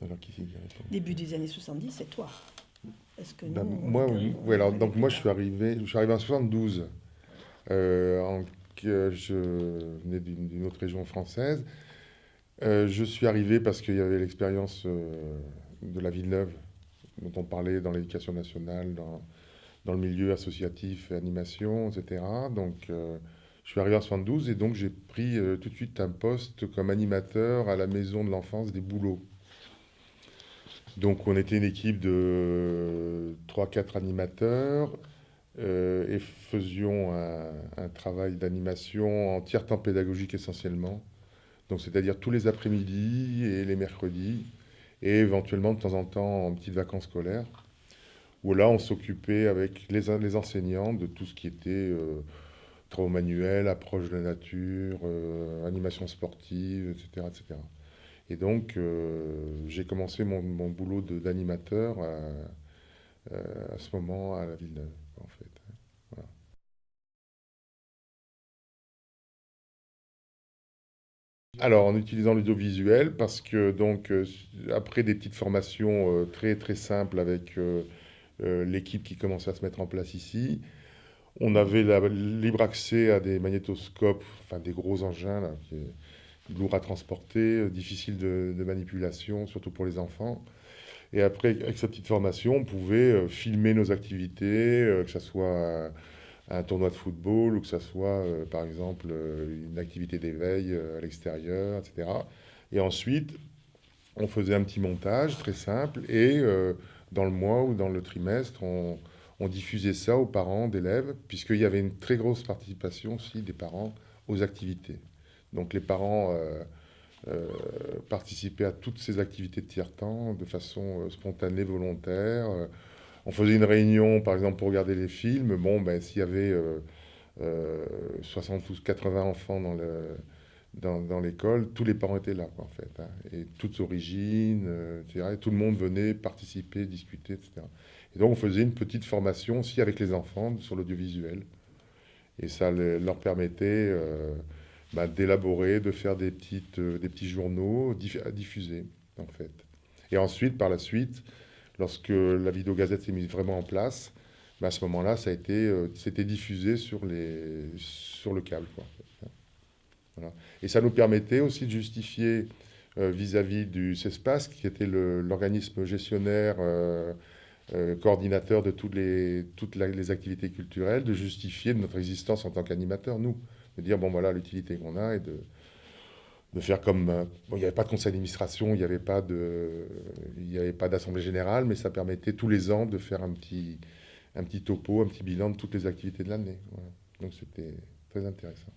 Alors, qui c'est qui a répondu? Début des années 70, c'est toi. Parce que nous, Ben, on moi, était, oui. on Oui, alors, arrivait donc plus moi, tard. je suis arrivé en 72. Que je venais d'une autre région française. Je suis arrivé parce qu'il y avait l'expérience de la Villeneuve, dont on parlait dans l'éducation nationale, dans le milieu associatif, animation, etc. Donc, je suis arrivé en 72 et donc j'ai pris tout de suite un poste comme animateur à la maison de l'enfance des Bouleaux. Donc, on était une équipe de trois quatre animateurs et faisions un travail d'animation en tiers-temps pédagogique essentiellement. Donc, c'est-à-dire tous les après-midi et les mercredis, et éventuellement de temps en temps en petites vacances scolaires, où là, on s'occupait avec les enseignants de tout ce qui était travaux manuels, approche de la nature, animation sportive, etc., etc. Et donc, j'ai commencé mon boulot d'animateur à ce moment à la Villeneuve, en fait. Voilà. Alors, en utilisant l'audiovisuel, parce que donc, après des petites formations très très simples avec l'équipe qui commençait à se mettre en place ici, on avait libre accès à des magnétoscopes, enfin des gros engins là, qui est lourd à transporter, difficile de manipulation, surtout pour les enfants. Et après, avec cette petite formation, on pouvait filmer nos activités, que ce soit un tournoi de football ou que ce soit, par exemple, une activité d'éveil à l'extérieur, etc. Et ensuite, on faisait un petit montage très simple et dans le mois ou dans le trimestre, on diffusait ça aux parents d'élèves, puisqu'il y avait une très grosse participation aussi des parents aux activités. Donc les parents euh, participaient à toutes ces activités de tiers-temps de façon spontanée, volontaire. On faisait une réunion, par exemple, pour regarder les films. Bon, ben, s'il y avait 60 ou 80 enfants dans l'école, tous les parents étaient là, quoi, en fait, hein, et toutes origines, etc. Et tout le monde venait participer, discuter, etc. Et donc, on faisait une petite formation aussi avec les enfants sur l'audiovisuel. Et ça leur permettait bah, d'élaborer, de faire des petits journaux à diffuser, en fait. Et ensuite, par la suite, lorsque la vidéogazette s'est mise vraiment en place, bah, à ce moment-là, c'était diffusé sur le câble, quoi. Voilà. Et ça nous permettait aussi de justifier vis-à-vis du CESPAS, qui était l'organisme gestionnaire, coordinateur de les activités culturelles, de justifier de notre existence en tant qu'animateur, nous. De dire, bon voilà, l'utilité qu'on a et de faire comme... bon, il n'y avait pas de conseil d'administration, il n'y avait pas d'assemblée générale, mais ça permettait tous les ans de faire un petit topo, un petit bilan de toutes les activités de l'année. Voilà. Donc c'était très intéressant.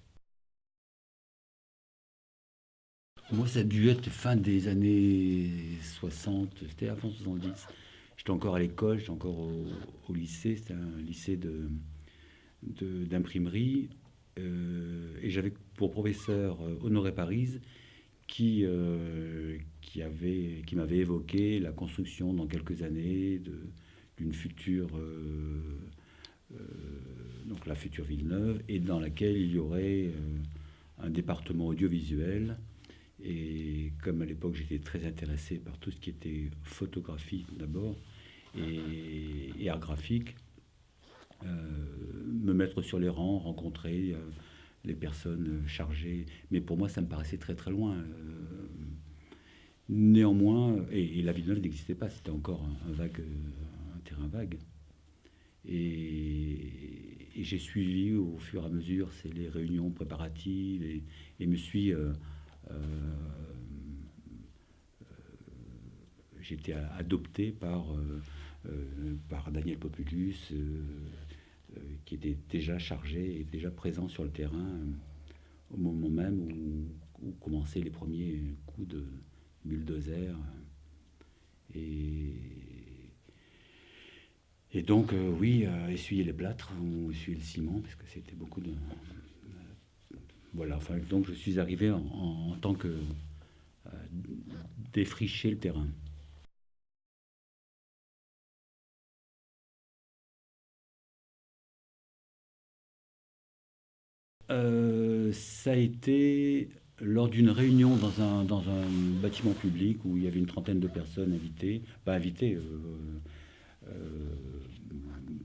Moi, ça a dû être fin des années 60, c'était avant 70. J'étais encore à l'école, j'étais encore au lycée, c'était un lycée d'imprimerie. Et j'avais pour professeur Honoré Paris qui m'avait évoqué la construction dans quelques années d'une future, euh, donc la future Villeneuve, et dans laquelle il y aurait un département audiovisuel. Et comme à l'époque j'étais très intéressé par tout ce qui était photographie d'abord et art graphique, me mettre sur les rangs, rencontrer les personnes chargées. Mais pour moi, ça me paraissait très très loin. Néanmoins, et la Villeneuve n'existait pas, c'était encore un terrain vague. Et j'ai suivi au fur et à mesure c'est les réunions préparatives et me suis euh, j'ai été adopté par Daniel Populus, qui était déjà chargé et déjà présent sur le terrain au moment même où commençaient les premiers coups de bulldozer. Et, et donc, oui, essuyer les plâtres ou essuyer le ciment, parce que c'était beaucoup de. Voilà, enfin, donc je suis arrivé en tant que défricher le terrain. Ça a été lors d'une réunion dans un bâtiment public où il y avait une trentaine de personnes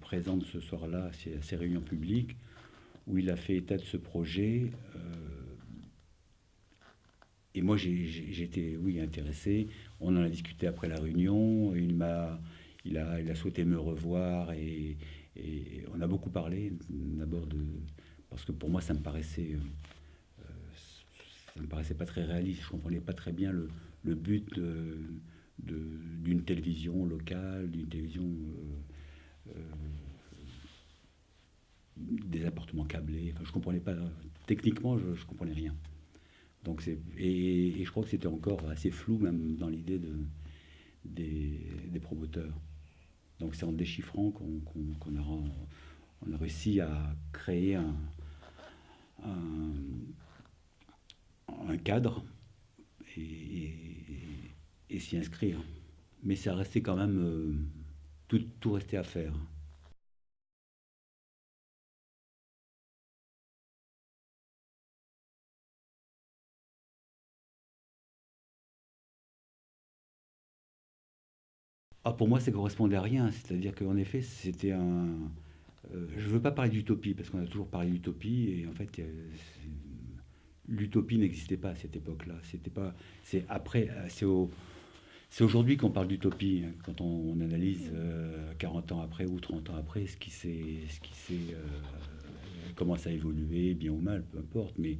présentes ce soir-là à ces réunions publiques, où il a fait état de ce projet. Et moi, j'étais, oui, intéressé. On en a discuté après la réunion. Il a souhaité me revoir et on a beaucoup parlé d'abord parce que pour moi, ça me paraissait pas très réaliste. Je comprenais pas très bien le but d'une télévision locale, d'une télévision des appartements câblés. Enfin, je comprenais pas. Techniquement, je comprenais rien. Donc et je crois que c'était encore assez flou, même dans l'idée des promoteurs. Donc c'est en déchiffrant qu'on a réussi à créer un cadre et s'y inscrire. Mais ça restait quand même... tout restait à faire. Ah, pour moi, ça correspondait à rien. C'est-à-dire qu'en effet, c'était un... je ne veux pas parler d'utopie, parce qu'on a toujours parlé d'utopie, et en fait, l'utopie n'existait pas à cette époque-là. C'était pas... C'est après, c'est aujourd'hui qu'on parle d'utopie, hein, quand on analyse 40 ans après ou 30 ans après comment ça a évolué, bien ou mal, peu importe. Mais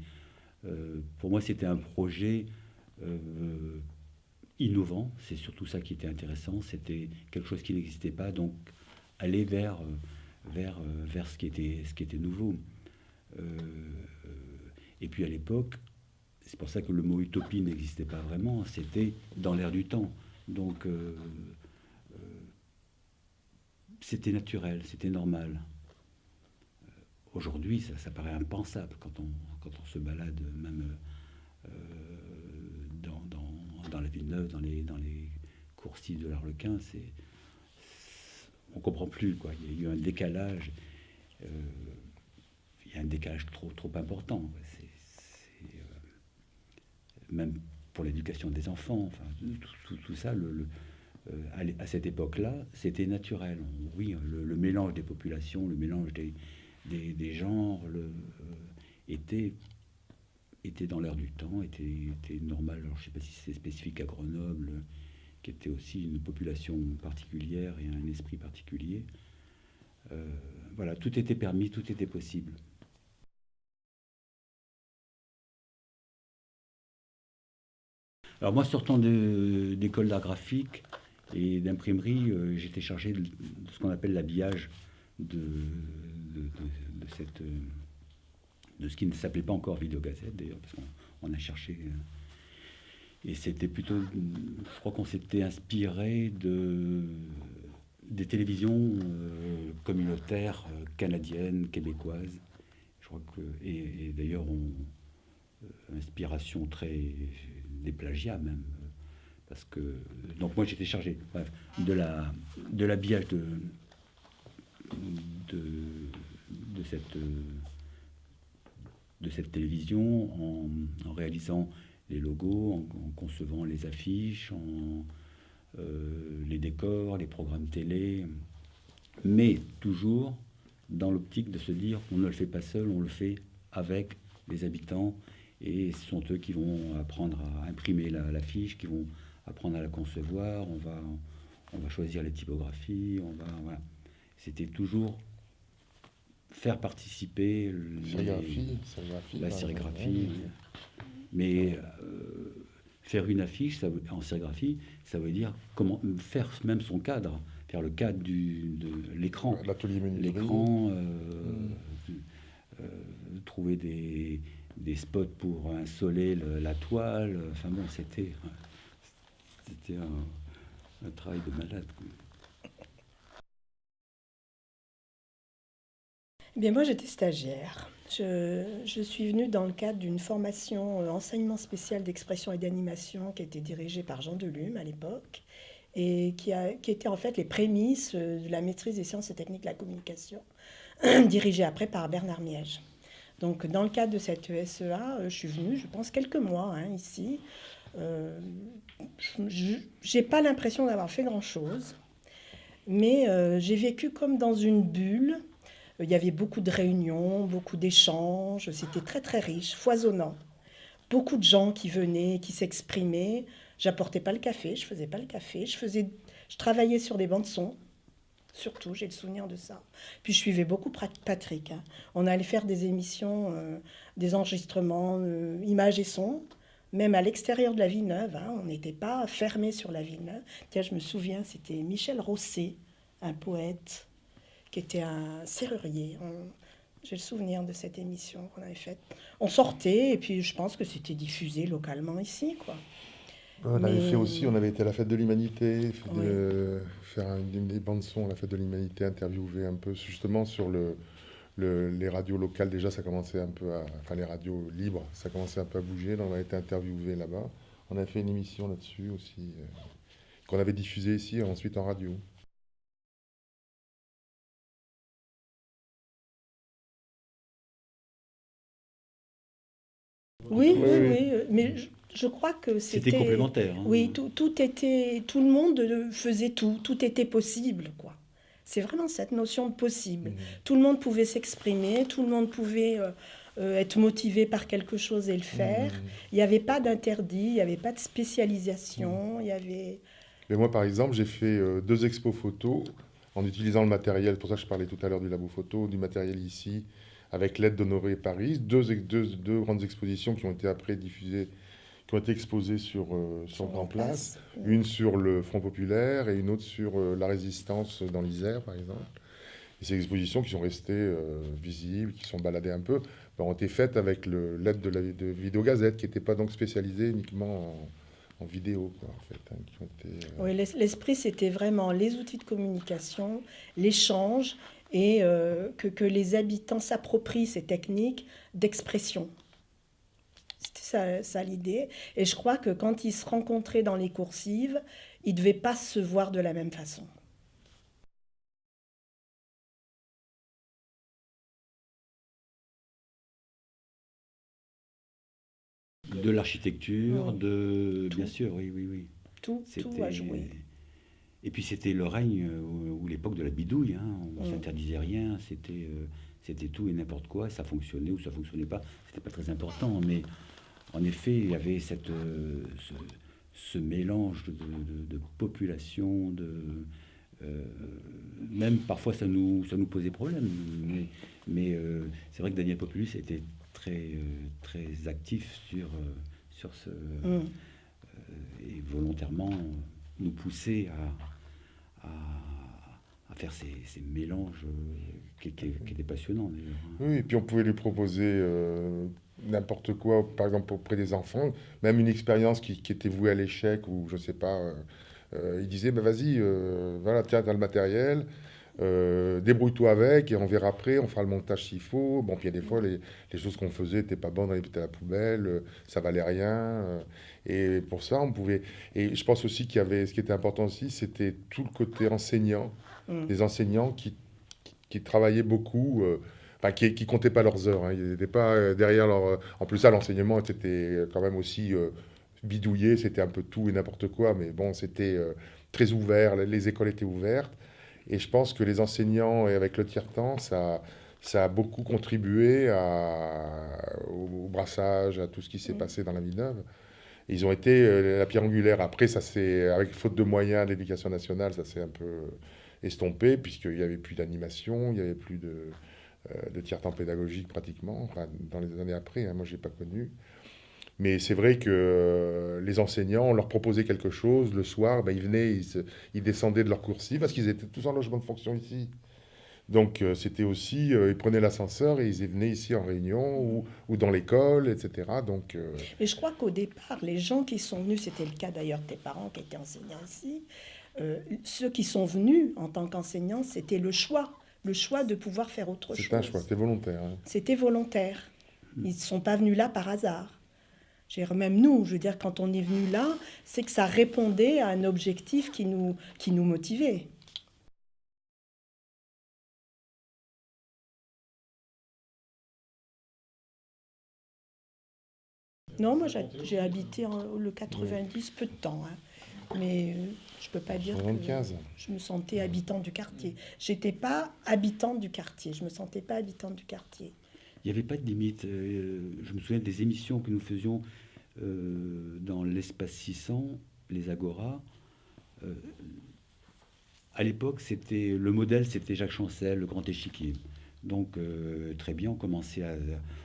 pour moi, c'était un projet innovant. C'est surtout ça qui était intéressant. C'était quelque chose qui n'existait pas, donc aller vers ce qui était nouveau. Et puis à l'époque, c'est pour ça que le mot utopie n'existait pas vraiment, c'était dans l'air du temps. Donc c'était naturel, c'était normal. Aujourd'hui, ça paraît impensable quand on se balade, même dans la Villeneuve, dans les coursives de l'Arlequin, on comprend plus, quoi. Il y a eu un décalage. Il y a un décalage trop important. Même pour l'éducation des enfants, enfin, tout ça, à cette époque-là, c'était naturel. Oui, le mélange des populations, le mélange des genres était dans l'air du temps, était normal. Alors, je ne sais pas si c'est spécifique à Grenoble, qui était aussi une population particulière et un esprit particulier. Voilà, tout était permis, tout était possible. Alors moi, sortant d'école d'art graphique et d'imprimerie, j'étais chargé de ce qu'on appelle l'habillage de ce qui ne s'appelait pas encore Vidéogazette, d'ailleurs, parce qu'on a cherché. Et c'était plutôt, je crois qu'on s'était inspiré des télévisions communautaires canadiennes, québécoises. Je crois et d'ailleurs, inspiration très des plagiats même, parce que donc moi j'étais chargé, bref, de l'habillage de cette télévision en réalisant les logos, en concevant les affiches, les décors, les programmes télé, mais toujours dans l'optique de se dire on ne le fait pas seul, on le fait avec les habitants, et ce sont eux qui vont apprendre à imprimer l'affiche, qui vont apprendre à la concevoir, on va choisir les typographies, voilà. C'était toujours faire participer la sérigraphie. Mais faire une affiche en sérigraphie, ça veut dire comment faire même son cadre, faire le cadre de l'écran. L'atelier menuiserie. L'écran, trouver des spots pour insoler la toile. Enfin bon, c'était un travail de malade, quoi. Eh bien, moi, j'étais stagiaire. Je suis venue dans le cadre d'une formation enseignement spécial d'expression et d'animation qui a été dirigée par Jean Delume à l'époque et qui était en fait les prémices de la maîtrise des sciences et techniques de la communication, dirigée après par Bernard Miège. Donc, dans le cadre de cette ESEA, je suis venue, je pense, quelques mois ici. J'ai pas l'impression d'avoir fait grand-chose, mais j'ai vécu comme dans une bulle. Il y avait beaucoup de réunions, beaucoup d'échanges, c'était très très riche, foisonnant. Beaucoup de gens qui venaient, qui s'exprimaient. J'apportais pas le café, je faisais pas le café, je travaillais sur des bandes son. Surtout, j'ai le souvenir de ça. Puis je suivais beaucoup Patrick. On allait faire des émissions, des enregistrements, images et sons, même à l'extérieur de la Villeneuve. On n'était pas fermé sur la Villeneuve. Tiens, je me souviens, c'était Michel Rosset, un poète, qui était un serrurier. J'ai le souvenir de cette émission qu'on avait faite. On sortait, et puis je pense que c'était diffusé localement ici, quoi. On avait fait Mais aussi, on avait été à la fête de l'Humanité, oui, faire des bandes son à la fête de l'Humanité, interviewer un peu justement sur les radios locales. Déjà, ça commençait un peu enfin les radios libres, ça commençait un peu à bouger. Donc, on a été interviewé là-bas. On a fait une émission là-dessus aussi, qu'on avait diffusée ici, ensuite en radio. oui, Oui, oui, oui. oui. Mais je crois que C'était c'était... complémentaire, hein. Oui, tout était... Tout le monde faisait tout. Tout était possible, quoi. C'est vraiment cette notion de possible. Mhm. Tout le monde pouvait s'exprimer, tout le monde pouvait être motivé par quelque chose et le faire. Mhm. Il n'y avait pas d'interdit, il n'y avait pas de Mhm. spécialisation, il y avait... Mais moi, par exemple, j'ai fait 2 expos photos en utilisant le matériel. C'est pour ça que je parlais tout à l'heure du labo photo, du matériel ici, avec l'aide d'Honoré Paris. Deux grandes expositions qui ont été après diffusées, qui ont été exposées sur Sur Grand la Place. place. Une sur le Front Populaire et une autre sur la Résistance dans l'Isère, par exemple. Et ces expositions qui sont restées visibles, qui sont baladées un peu, ont été faites avec l'aide de Vidéogazette, qui n'était pas donc spécialisée uniquement en vidéo, quoi, en fait, qui ont été, Oui, l'esprit, c'était vraiment les outils de communication, l'échange et que les habitants s'approprient ces techniques d'expression. C'était ça l'idée. Et je crois que quand ils se rencontraient dans les coursives, ils ne devaient pas se voir de la même façon. De l'architecture, Oui, bien tout, sûr, oui, oui, oui. tout a joué. Et puis c'était le règne ou l'époque de la bidouille, hein. On Mm. s'interdisait rien, c'était tout et n'importe quoi, ça fonctionnait ou ça fonctionnait pas, c'était pas très important, mais en effet, il y avait ce mélange de population, euh, même parfois ça nous posait problème, mais c'est vrai que Daniel Populus était très actif sur ce, Mm. et volontairement nous pousser à, à faire ces mélanges qui étaient passionnants d'ailleurs, hein. Oui, et puis on pouvait lui proposer n'importe quoi, par exemple auprès des enfants, même une expérience qui était vouée à l'échec ou je sais pas. Il disait, bah, vas-y, voilà, tiens, t'as le matériel, débrouille-toi avec et on verra après, on fera le montage s'il faut. Bon, puis il y a des fois, les choses qu'on faisait n'étaient pas bonnes, on les mettait à la poubelle, ça valait rien. Et pour ça, on pouvait... Et je pense aussi qu'il y avait, ce qui était important aussi, c'était tout le côté enseignant, Mm. des enseignants qui travaillaient beaucoup, enfin qui comptaient pas leurs heures, hein. Ils n'étaient pas derrière leur. En plus, ça, l'enseignement était quand même aussi bidouillé, c'était un peu tout et n'importe quoi, mais bon, c'était très ouvert, les écoles étaient ouvertes. Et je pense que les enseignants, et avec le tiers-temps, ça a beaucoup contribué au brassage, à tout ce qui s'est Mm. passé dans la Villeneuve. Et ils ont été la pierre angulaire. Après, ça c'est avec faute de moyens de l'éducation nationale, ça s'est un peu estompé, puisqu'il n'y avait plus d'animation, il n'y avait plus de tiers-temps pédagogique pratiquement, enfin, dans les années après, hein, moi je n'ai pas connu. Mais c'est vrai que les enseignants, on leur proposait quelque chose, le soir, ben, ils venaient, ils descendaient de leur coursive, parce qu'ils étaient tous en logement de fonction ici. Donc c'était aussi, ils prenaient l'ascenseur et ils venaient ici en réunion ou dans l'école, etc. Donc, Et je crois qu'au départ, les gens qui sont venus, c'était le cas d'ailleurs de tes parents qui étaient enseignants ici, ceux qui sont venus en tant qu'enseignants, c'était le choix de pouvoir faire autre c'était un choix, chose. c'était volontaire, hein. C'était volontaire. Ils ne sont pas venus là par hasard. Même nous, je veux dire, quand on est venu là, c'est que ça répondait à un objectif qui nous motivait. Non, moi j'ai habité le 90, peu de temps, hein. Mais je peux pas dire que 75. je me sentais habitante du quartier. J'étais pas habitante du quartier, je me sentais pas habitante du quartier. Il n'y avait pas de limite. Je me souviens des émissions que nous faisions dans l'espace 600, les Agora. Euh, à l'époque, le modèle, c'était Jacques Chancel, le Grand Échiquier. Donc très bien,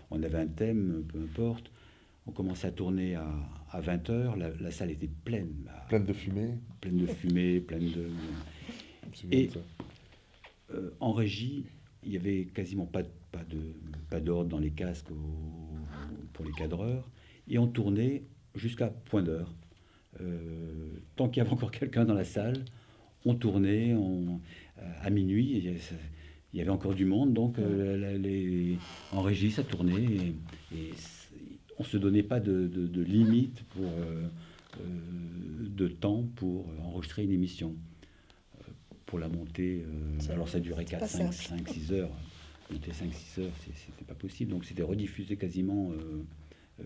on avait un thème, peu importe. On commençait à tourner à 20 heures. La salle était pleine, Pleine de fumée. pleine de fumée, pleine de. Je me souviens de Et ça. en régie, il y avait quasiment pas d'ordre dans les casques pour les cadreurs. Et on tournait jusqu'à point d'heure. Tant qu'il y avait encore quelqu'un dans la salle, on tournait à minuit. Il y avait encore du monde, donc en régie, ça tournait. Et on ne se donnait pas de limite de temps pour enregistrer une émission. Pour la montée, alors ça durait 4, 5, 6 heures. Monter 5-6 heures, c'était pas possible. Donc c'était rediffusé quasiment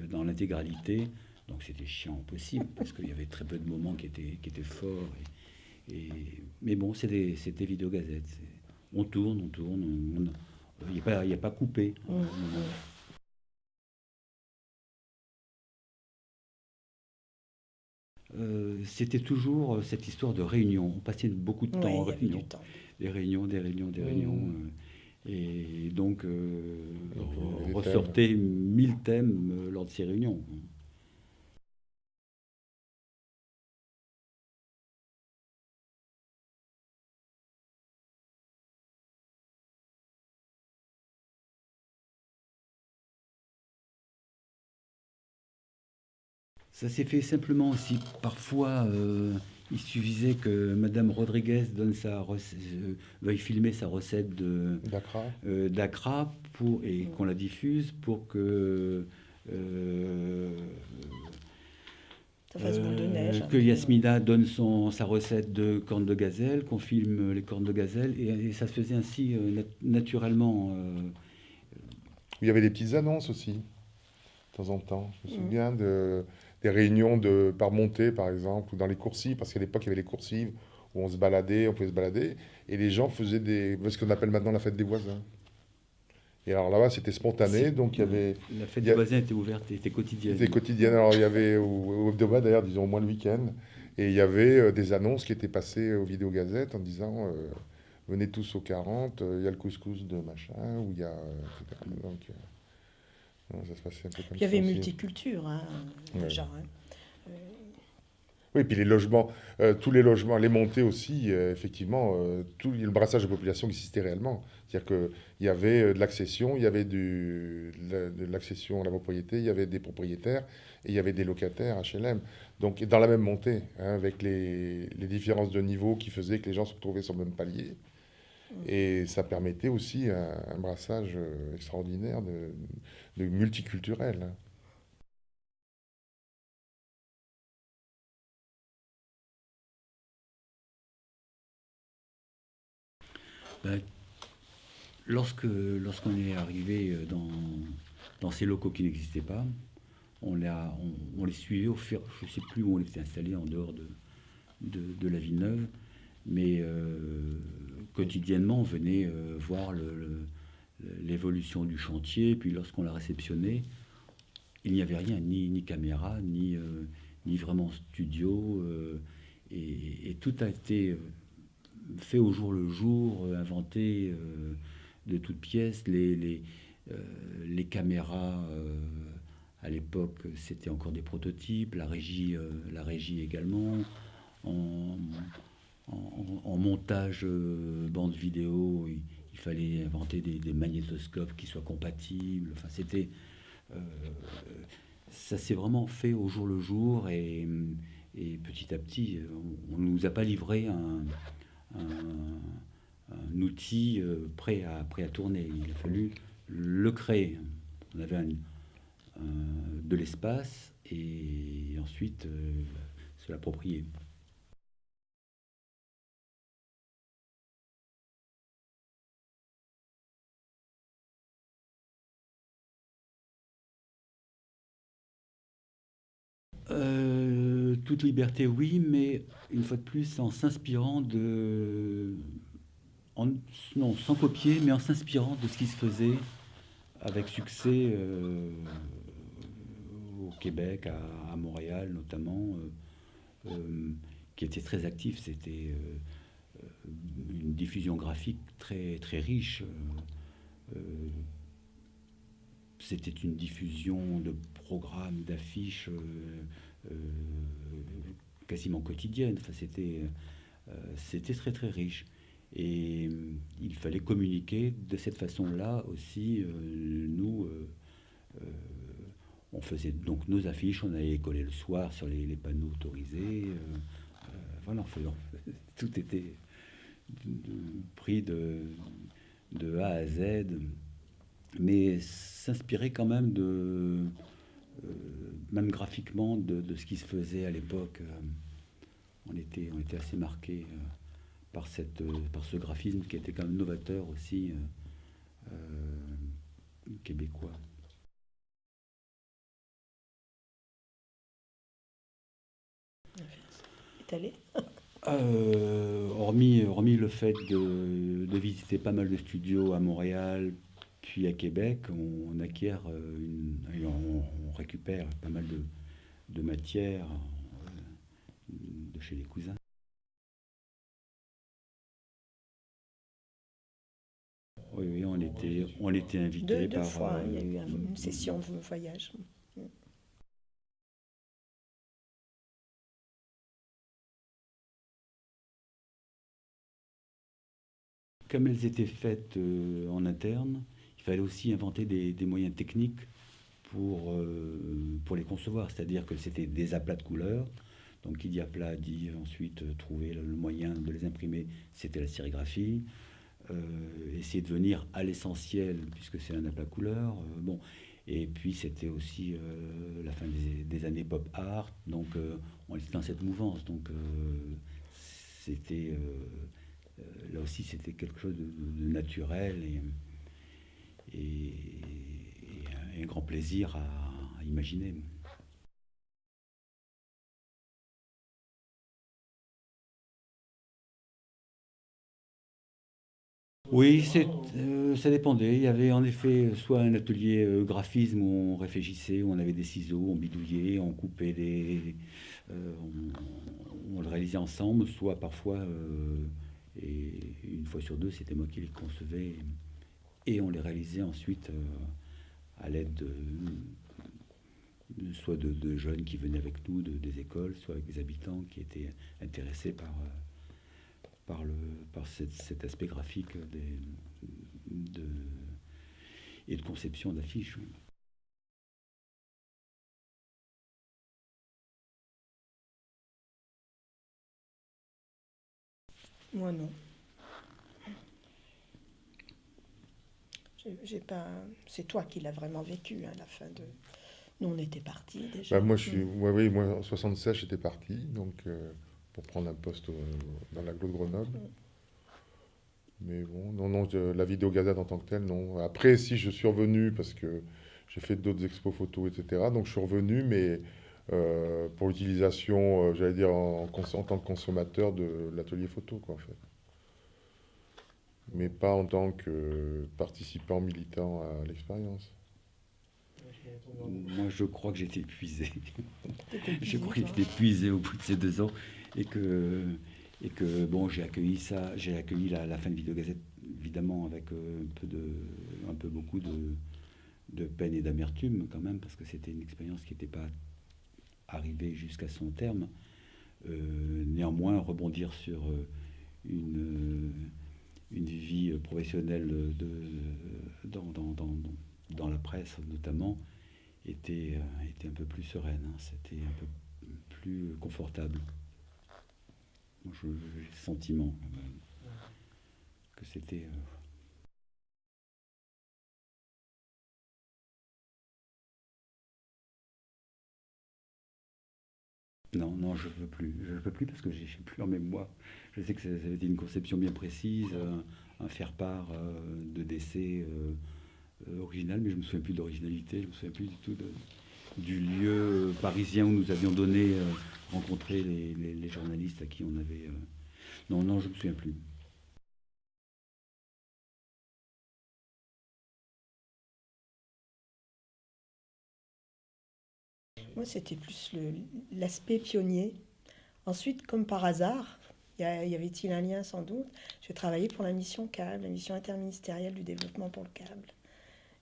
dans l'intégralité. Donc c'était chiant au possible, parce qu'il y avait très peu de moments qui étaient forts. Mais bon, c'était Vidéogazette. On tourne, il n'y a pas coupé. C'était toujours cette histoire de réunion. On passait beaucoup de temps en il y avait réunion. du temps. Des réunions. Et donc, les ressortait 1000 thèmes lors de ces réunions. Ça s'est fait simplement aussi. Parfois, il suffisait que Madame Rodriguez veuille filmer sa recette Dakra. d'Accra et qu'on la diffuse pour que Ça fasse boule de neige. que Yasmina donne sa recette de cornes de gazelle, qu'on filme les cornes de gazelle, et ça se faisait ainsi naturellement. Il y avait des petites annonces aussi, de temps en temps. Je me souviens des réunions par montée, par exemple, ou dans les coursives, parce qu'à l'époque, il y avait les coursives où on pouvait se balader, et les gens faisaient ce qu'on appelle maintenant la fête des voisins. Et alors là-bas, c'était spontané, donc il y avait... La fête il y des a- voisins était ouverte, était quotidienne. C'était quotidien. Alors il y avait, au hebdomadaire d'ailleurs, disons au moins le week-end, et il y avait des annonces qui étaient passées aux vidéogazettes en disant venez tous aux 40, il y a le couscous de machin, ou il y a... etc. Donc, non, ça se passait un peu comme Il y avait ça aussi. multiculture, hein, Ouais. déjà, hein. Oui, puis les logements, tous les logements, les montées aussi, effectivement, tout le brassage de population existait réellement. C'est-à-dire qu'il y avait de l'accession, il y avait de l'accession à la propriété, il y avait des propriétaires et il y avait des locataires HLM. Donc dans la même montée, hein, avec les différences de niveau qui faisaient que les gens se retrouvaient sur le même palier. Et ça permettait aussi un brassage extraordinaire de multiculturel, hein. Ben, lorsqu'on est arrivé dans ces locaux qui n'existaient pas, on les suivait je ne sais plus où on était installé en dehors de la Villeneuve, mais quotidiennement on venait voir l'évolution du chantier, puis lorsqu'on l'a réceptionné, il n'y avait rien, ni caméra, ni vraiment studio, et tout a été fait au jour le jour, inventé de toutes pièces. Les caméras, à l'époque, c'était encore des prototypes, la régie également. En, en montage bande vidéo, il fallait inventer des magnétoscopes qui soient compatibles. Enfin, euh, ça s'est vraiment fait au jour le jour, et petit à petit, on ne nous a pas livré un outil prêt à tourner. Il a fallu le créer. On avait de l'espace, et ensuite se l'approprier. Toute liberté, oui, mais une fois de plus, en s'inspirant non, sans copier, mais en s'inspirant de ce qui se faisait avec succès au Québec, à Montréal notamment, qui était très actif. C'était une diffusion graphique très, très riche. C'était une diffusion de programmes, d'affiches quasiment quotidiennes. Enfin, c'était très très riche. Et il fallait communiquer de cette façon-là aussi. Nous, on faisait donc nos affiches, on allait les coller le soir sur les panneaux autorisés. Voilà, tout était pris de A à Z, mais s'inspirer quand même même graphiquement, de ce qui se faisait à l'époque. On était assez marqués par ce graphisme qui était quand même novateur aussi, québécois. Est allé Hormis le fait de visiter pas mal de studios à Montréal, puis à Québec, on acquiert et on récupère pas mal de matière de chez les cousins. Oui, on était invité deux par. fois, il y a eu une session de voyage. Comme elles étaient faites en interne, il fallait aussi inventer des moyens techniques pour les concevoir. C'est-à-dire que c'était des aplats de couleurs. Donc, qui dit aplat dit ensuite trouver le moyen de les imprimer, c'était la sérigraphie. Essayer de venir à l'essentiel, puisque c'est un aplat couleur. Bon. Et puis, c'était aussi la fin des années pop art. Donc, on était dans cette mouvance. Donc, c'était. Là aussi, c'était quelque chose de naturel et un grand plaisir à imaginer. Oui, ça dépendait. Il y avait en effet soit un atelier graphisme où on réfléchissait, où on avait des ciseaux, on bidouillait, on coupait on le réalisait ensemble, soit parfois, et une fois sur deux, c'était moi qui les concevais, et on les réalisait ensuite à l'aide soit de jeunes qui venaient avec nous des écoles, soit avec des habitants qui étaient intéressés par cet aspect graphique et de conception d'affiches. Moi non. J'ai pas. C'est toi qui l'as vraiment vécu à la fin de. Nous on était partis déjà. Bah, moi, oui, moi, en 76, j'étais parti, donc, pour prendre un poste dans l'agglo de Grenoble. Mais bon, non, la vidéogazette en tant que telle, non. Après, si je suis revenu, parce que j'ai fait d'autres expos photos, etc. Donc, je suis revenu, mais pour l'utilisation, j'allais dire, en tant que consommateur de l'atelier photo, quoi, en fait. Mais pas en tant que participant militant à l'expérience. Moi, je crois que j'étais épuisé. T'étais épuisé, Je crois que toi. j'étais épuisé au bout de ces 2 ans et que bon, j'ai accueilli la fin de Vidéogazette évidemment avec un peu beaucoup de peine et d'amertume quand même parce que c'était une expérience qui n'était pas arrivée jusqu'à son terme. Néanmoins, rebondir sur une, une vie professionnelle dans la presse notamment était un peu plus sereine, hein. C'était un peu plus confortable. Moi, j'ai le sentiment que c'était. Non, non, je veux plus. Je veux plus parce que j'ai plus en mémoire. Je sais que ça avait été une conception bien précise, un faire-part de décès original, mais je me souviens plus d'originalité, je me souviens plus du tout du lieu Parisien où nous avions rencontré les journalistes à qui on avait... Non, je ne me souviens plus. Moi, c'était plus l'aspect pionnier. Ensuite, comme par hasard, y avait-il un lien sans doute, j'ai travaillé pour la mission câble, la mission interministérielle du développement pour le câble.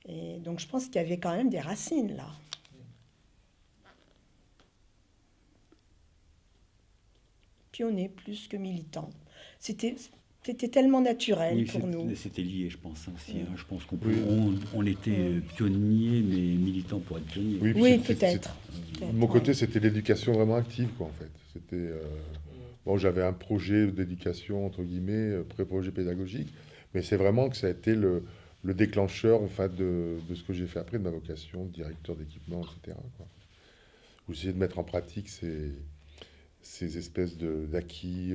Et donc je pense qu'il y avait quand même des racines là. Pionnier plus que militant. C'était tellement naturel Oui, pour nous. c'était lié, je pense aussi. Mm. Je pense on était pionniers, mais militants pour être pionniers. Oui, puis Oui, peut-être. de mon côté, c'était l'éducation vraiment active, quoi, en fait. C'était... bon, j'avais un projet d'éducation, entre guillemets, pré-projet pédagogique, mais c'est vraiment que ça a été le déclencheur, en fait, de ce que j'ai fait après, de ma vocation, de directeur d'équipement, etc., quoi. Où j'essayais de mettre en pratique ces espèces d'acquis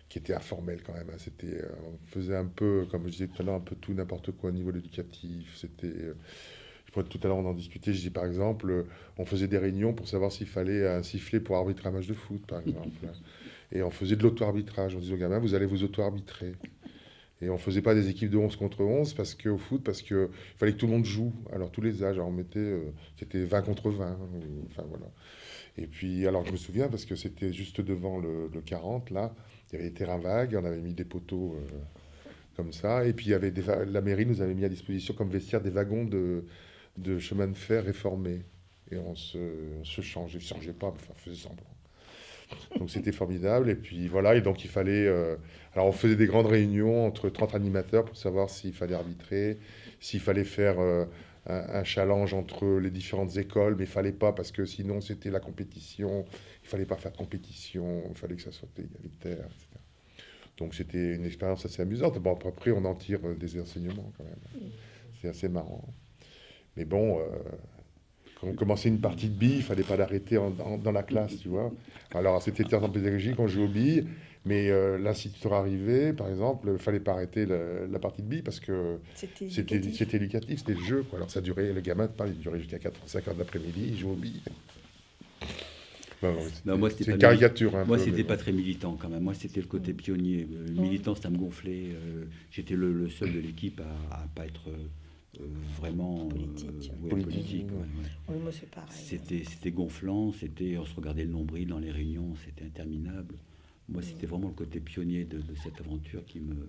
qui étaient informels quand même, hein. C'était, on faisait un peu, comme je disais tout à l'heure, un peu tout, n'importe quoi au niveau éducatif. C'était... tout à l'heure, on en discutait. Je dis par exemple, on faisait des réunions pour savoir s'il fallait un sifflet pour arbitrer un match de foot, par exemple. Et on faisait de l'auto-arbitrage. On disait aux gamins, vous allez vous auto-arbitrer. Et on ne faisait pas des équipes de 11 contre 11 au foot, parce qu'il fallait que tout le monde joue. Alors, tous les âges. Alors, on mettait, c'était 20 contre 20. Enfin, voilà. Et puis, alors, je me souviens, parce que c'était juste devant le 40, là, il y avait des terrains vagues, on avait mis des poteaux comme ça. Et puis, il y avait la mairie nous avait mis à disposition comme vestiaire des wagons de chemin de fer réformé. Et on se changeait, pas, mais enfin, on faisait semblant. Donc c'était formidable. Et puis voilà, et donc il fallait... alors on faisait des grandes réunions entre 30 animateurs pour savoir s'il fallait arbitrer, s'il fallait faire un challenge entre les différentes écoles, mais il fallait pas parce que sinon c'était la compétition. Il fallait pas faire de compétition, il fallait que ça soit égalitaire, etc. Donc c'était une expérience assez amusante. Bon, après on en tire des enseignements quand même. C'est assez marrant. Mais bon, quand on commençait une partie de billes, il ne fallait pas l'arrêter dans la classe, tu vois. Alors, c'était en pédagogie quand on jouait aux billes, mais l'instituteur arrivait, par exemple, il ne fallait pas arrêter la partie de billes parce que c'était éducatif, c'était le jeu, quoi. Alors, ça durait, le gamin, il durait jusqu'à 5 heures de l'après-midi, il jouait aux billes. Moi, c'est une caricature. Moi, c'était pas très militant quand même. Moi, c'était le côté pionnier. Militant, ça me gonflait. J'étais le seul de l'équipe à pas être vraiment politique. Politique. Oui, moi c'est pareil. C'était gonflant. On se regardait le nombril dans les réunions. C'était interminable. Moi, c'était vraiment le côté pionnier de cette aventure qui me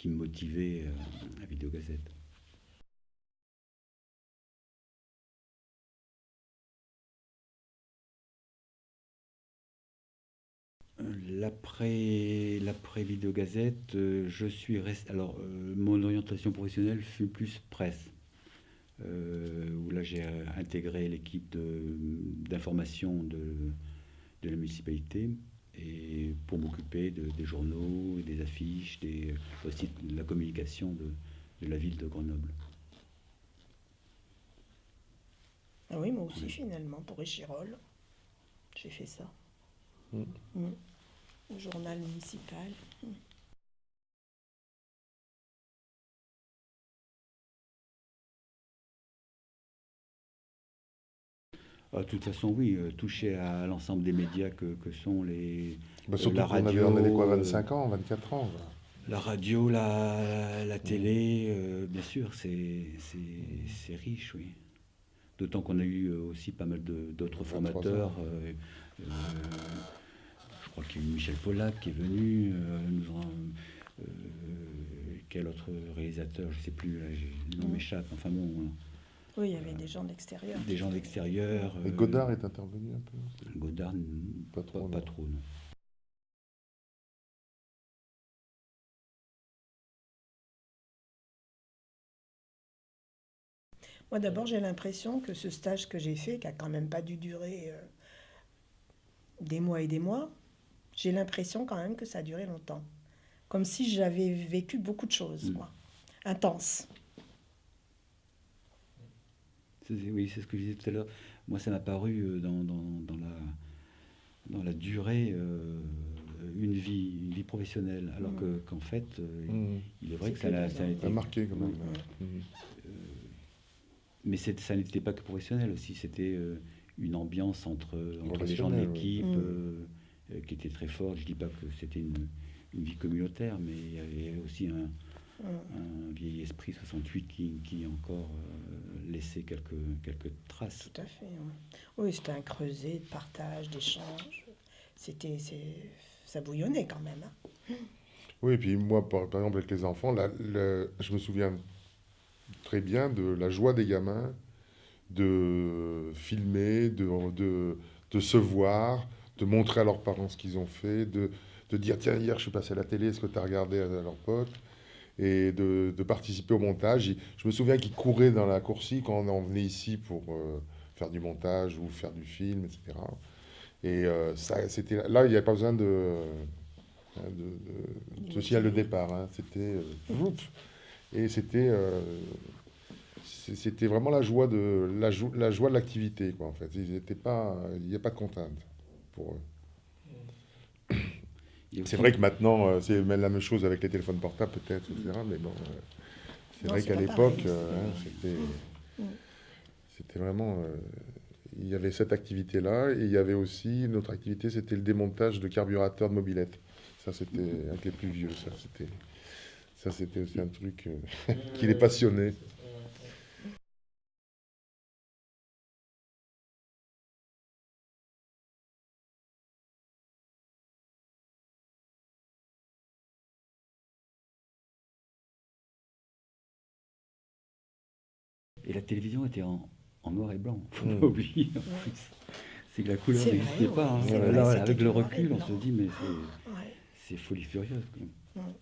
motivait à Vidéogazette. L'après Vidéogazette, je suis resté. Alors, mon orientation professionnelle fut plus presse, où là j'ai intégré l'équipe d'information de la municipalité et pour m'occuper des journaux, des affiches, aussi de la communication de la ville de Grenoble. Ah oui, moi aussi finalement, pour Échirol, j'ai fait ça. Le journal municipal. De toute façon, oui, toucher à l'ensemble des médias que sont surtout la radio. On avait quoi, 25 ans, 24 ans. Voilà. La radio, la télé, bien sûr, c'est riche, oui. D'autant qu'on a eu aussi pas mal d'autres formateurs. Je crois qu'il y a eu Michel Pollack qui est venu. Quel autre réalisateur, je ne sais plus, le nom m'échappe. Enfin bon. Oui, il y avait des gens d'extérieur. Des gens d'extérieur. Et Godard est intervenu un peu. Godard, pas trop, non. Moi, d'abord, j'ai l'impression que ce stage que j'ai fait, qui a quand même pas dû durer des mois et des mois, j'ai l'impression quand même que ça a duré longtemps. Comme si j'avais vécu beaucoup de choses, moi. Intenses. Oui, c'est ce que je disais tout à l'heure. Moi, ça m'a paru dans la durée une vie professionnelle, alors qu'en fait, il est vrai que ça a été marqué quand même. Mais ça n'était pas que professionnel aussi, c'était une ambiance entre les gens de Relationnel, oui. l'équipe qui était très forte. Je ne dis pas que c'était une vie communautaire, mais il y avait aussi un vieil esprit 68 qui encore laissait quelques traces. Tout à fait. Oui, c'était un creuset de partage, d'échange. Ça bouillonnait quand même, hein. Oui, et puis moi, par exemple, avec les enfants, je me souviens très bien de la joie des gamins de filmer, de se voir, de montrer à leurs parents ce qu'ils ont fait, de dire, tiens, hier, je suis passé à la télé, est-ce que tu as regardé à leurs potes? Et de participer au montage. Je me souviens qu'ils couraient dans la coursive quand on venait ici pour faire du montage ou faire du film, etc. Et ça, c'était là, il n'y avait pas besoin de signal de départ, hein. C'était et c'était vraiment la joie la joie de l'activité, quoi, en fait. Ils étaient pas, il n'y a pas de contrainte pour eux. Et C'est aussi, vrai que maintenant, c'est même la même chose avec les téléphones portables, peut-être, etc. Mais bon, c'est Non, vrai c'est qu'à pas l'époque, pareil. c'était vraiment. Il y avait cette activité-là, et il y avait aussi une autre activité, c'était le démontage de carburateurs de mobylettes. Ça, c'était avec les plus vieux. Ça, c'était aussi un truc qui les passionnait. et la télévision était en noir et blanc, faut Mm. pas oublier en plus. C'est que la couleur C'est vrai, n'existait oui, pas, hein. c'est vrai, Là, c'était avec du le noir et recul, on blanc. se dit, mais Ouais. c'est folie furieuse, quoi. Mm.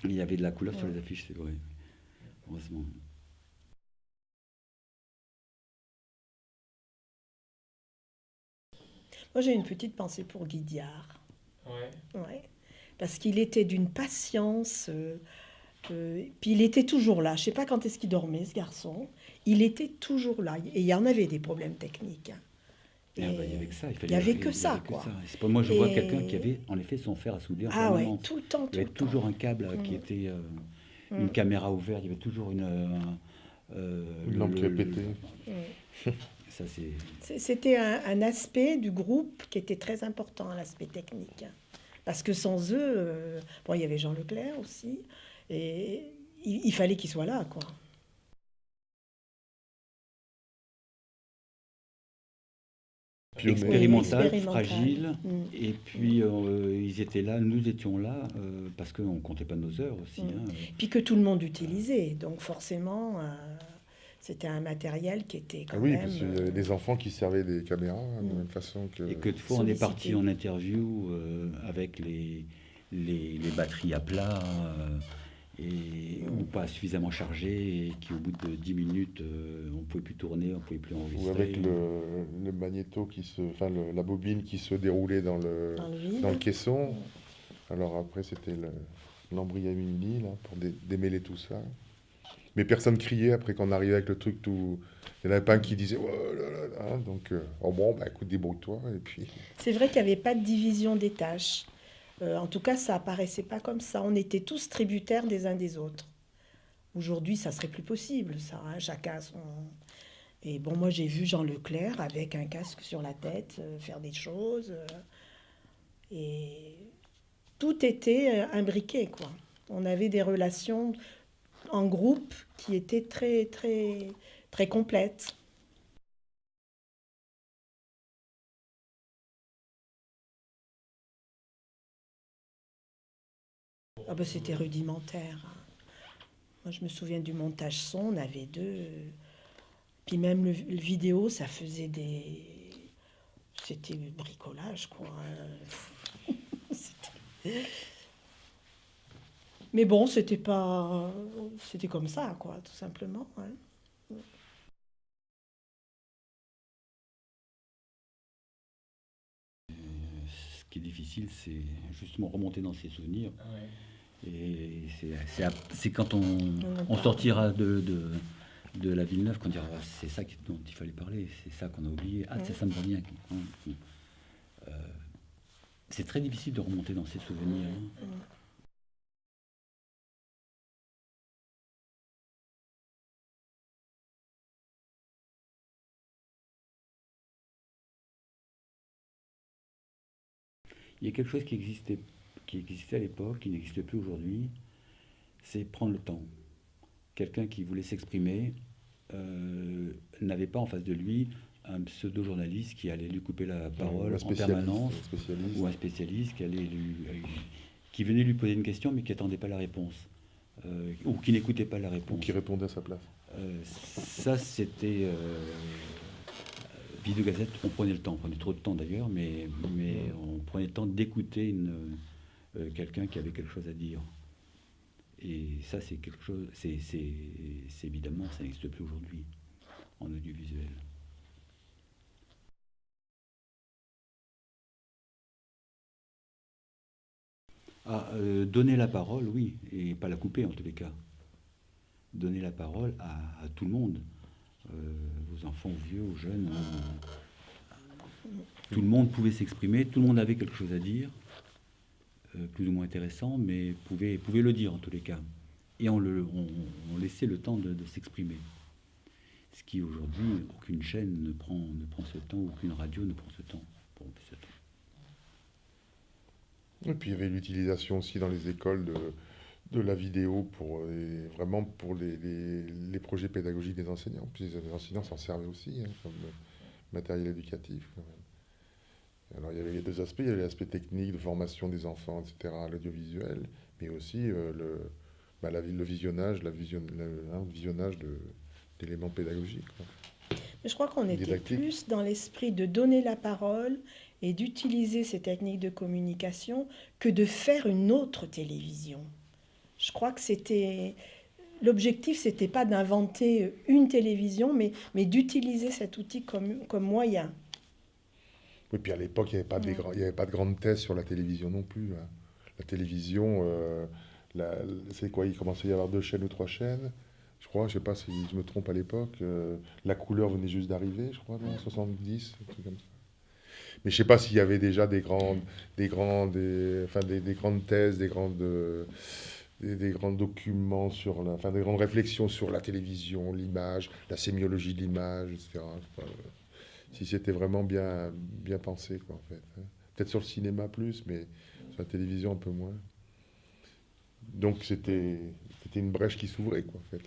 Il y avait de la couleur sur Ouais. les affiches, c'est vrai. Heureusement. Moi, j'ai une petite pensée pour Guy Diard. Ouais. Ouais. Parce qu'il était d'une patience. Puis il était toujours là. Je ne sais pas quand est-ce qu'il dormait, ce garçon. Il était toujours là. Et il y en avait des problèmes techniques, hein. Ah bah, il y avait que ça, Il n'y avait que il y ça, avait que quoi. ça. C'est pas moi, je vois quelqu'un qui Et avait en effet son fer à souder en ah ouais, permanence. tout le temps, Il y tout le avait toujours temps. un câble qui Mm. était une Mm. caméra ouverte, il y avait toujours Une lampe qui a pété. Mm. Ça c'est C'était un aspect du groupe qui était très important, l'aspect technique. Parce que sans eux, bon, il y avait Jean Leclerc aussi, et il fallait qu'il soit là, quoi. Pionnier. expérimental, Expérimental. fragile. Mm. Et puis ils étaient là, nous étions là parce qu'on comptait pas nos heures aussi, Mm. hein. Puis que tout le monde utilisait, donc forcément, c'était un matériel qui était Ah quand oui, même. parce qu'il y avait des enfants qui servaient des caméras de la Mm. même façon que. Et que de fois on est parti sollicité. en interview avec les batteries à plat et ou pas suffisamment chargées et qui au bout de 10 minutes on pouvait plus tourner, on pouvait plus Ou enregistrer. avec le magnéto enfin la bobine qui se déroulait dans Dans le vide. le caisson. Alors après, c'était l'embryomini, là, pour démêler tout ça. Mais personne criait après qu'on arrivait avec le truc tout. Il n'y en avait pas un qui disait oh là là là. Donc, oh bon, bah écoute, débrouille-toi. Et puis. C'est vrai qu'il n'y avait pas de division des tâches. En tout cas, ça apparaissait pas comme ça. On était tous tributaires des uns des autres. Aujourd'hui, ça serait plus possible, ça, hein. Chacun a son. Et bon, moi, j'ai vu Jean Leclerc avec un casque sur la tête faire des choses. Et tout était imbriqué, quoi. On avait des relations en groupe qui étaient très, très, très complètes. Ah ben, c'était rudimentaire, hein. Moi, je me souviens du montage son, on avait deux. Puis même le vidéo, ça faisait des. C'était du bricolage, quoi, hein. C'était- Mais bon, c'était pas. C'était comme ça, quoi, tout simplement, hein. Ce qui est difficile, c'est justement remonter dans ses souvenirs. Ouais. Et c'est quand on parle. sortira de la Villeneuve qu'on dira ah, c'est ça dont il fallait parler, c'est ça qu'on a oublié. Ah, ça me revient. C'est très difficile de remonter dans ses souvenirs, hein. Il y a quelque chose qui existait à l'époque, qui n'existe plus aujourd'hui, c'est prendre le temps. Quelqu'un qui voulait s'exprimer n'avait pas en face de lui un pseudo-journaliste qui allait lui couper la parole en permanence, ou un spécialiste qui venait lui poser une question mais qui n'attendait pas la réponse, ou qui n'écoutait pas la réponse. Ou qui répondait à sa place. Ça, c'était... Vidéogazette, on prenait le temps, on prenait trop de temps d'ailleurs, mais on prenait le temps d'écouter quelqu'un qui avait quelque chose à dire. Et ça, c'est quelque chose, c'est évidemment, ça n'existe plus aujourd'hui en audiovisuel. Donner la parole, oui, et pas la couper en tous les cas. Donner la parole à tout le monde, aux enfants, aux vieux, aux jeunes. Tout le monde pouvait s'exprimer, tout le monde avait quelque chose à dire, plus ou moins intéressant, mais pouvait le dire en tous les cas. Et on laissait le temps de s'exprimer. Ce qui aujourd'hui, aucune chaîne ne prend ce temps, aucune radio ne prend ce temps. Et puis il y avait l'utilisation aussi dans les écoles de la vidéo vraiment pour les projets pédagogiques des enseignants. Puis les enseignants s'en servaient aussi comme matériel éducatif. Quand même. Alors il y avait les deux aspects, il y avait l'aspect technique de formation des enfants, etc., l'audiovisuel, mais aussi le visionnage, visionnage d'éléments pédagogiques. Quoi. Mais je crois qu'on était plus dans l'esprit de donner la parole et d'utiliser ces techniques de communication que de faire une autre télévision. Je crois que l'objectif, c'était pas d'inventer une télévision, mais d'utiliser cet outil comme moyen. Oui, puis à l'époque, il n'y avait pas de grandes thèses sur la télévision non plus. Hein. La télévision, c'est quoi? Il commençait à y avoir 2 chaînes ou 3 chaînes. Je crois, je ne sais pas si je me trompe à l'époque. La couleur venait juste d'arriver, je crois, non, 70, un truc comme ça. Mais je ne sais pas s'il y avait déjà des grandes thèses, des grands documents des grandes réflexions sur la télévision, l'image, la sémiologie de l'image, etc. Je sais pas, si c'était vraiment bien pensé, quoi, en fait. Hein. Peut-être sur le cinéma plus, mais sur la télévision un peu moins. Donc c'était une brèche qui s'ouvrait, quoi, en fait.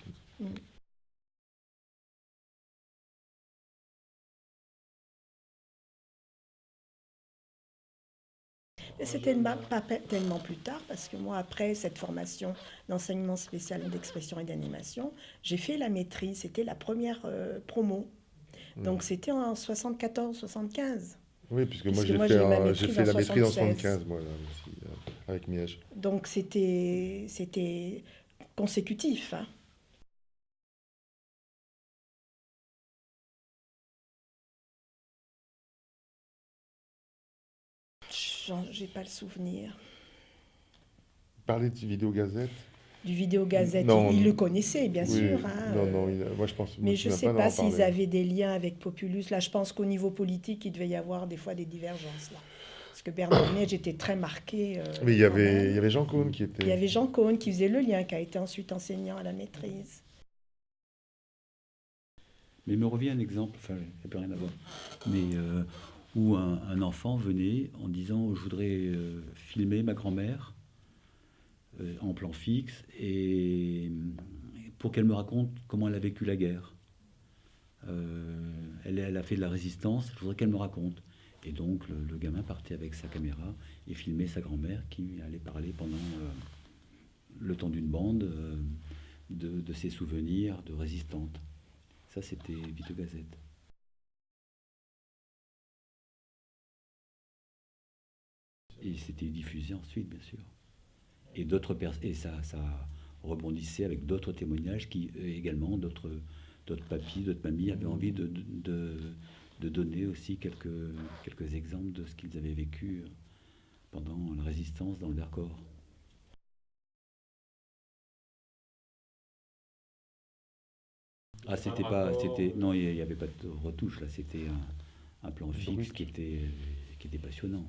C'était pas tellement plus tard, parce que moi, après cette formation d'enseignement spécial d'expression et d'animation, j'ai fait la maîtrise. C'était la première promo. Donc c'était en 74-75. Oui, puisque moi j'ai fait la maîtrise en 75, moi, là, aussi, avec Miège. Donc c'était consécutif. Hein. J'ai pas le souvenir. Parler de Vidéogazette? Du Vidéogazette, il le connaissait, bien sûr. Hein, non, moi je pense... Mais je ne sais pas s'ils avaient des liens avec Populus. Là, je pense qu'au niveau politique, il devait y avoir des fois des divergences. Là. Parce que Bernard Miège était très marqué. Mais il y avait Jean Caunes qui était... Il y avait Jean Caunes qui faisait le lien, qui a été ensuite enseignant à la maîtrise. Mais il me revient un exemple, enfin, il n'y a plus rien à voir, mais où un enfant venait en disant « je voudrais filmer ma grand-mère » en plan fixe, et pour qu'elle me raconte comment elle a vécu la guerre. Elle a fait de la résistance, je voudrais qu'elle me raconte. Et donc le gamin partait avec sa caméra et filmait sa grand-mère qui allait parler pendant le temps d'une bande de ses souvenirs de résistante. Ça, c'était Vidéogazette. Et c'était diffusé ensuite, bien sûr. Et ça rebondissait avec d'autres témoignages qui également, d'autres papis, d'autres mamies avaient envie de donner aussi quelques exemples de ce qu'ils avaient vécu pendant la résistance dans le Vercors. Non, il n'y avait pas de retouche là, c'était un plan fixe qui était passionnant.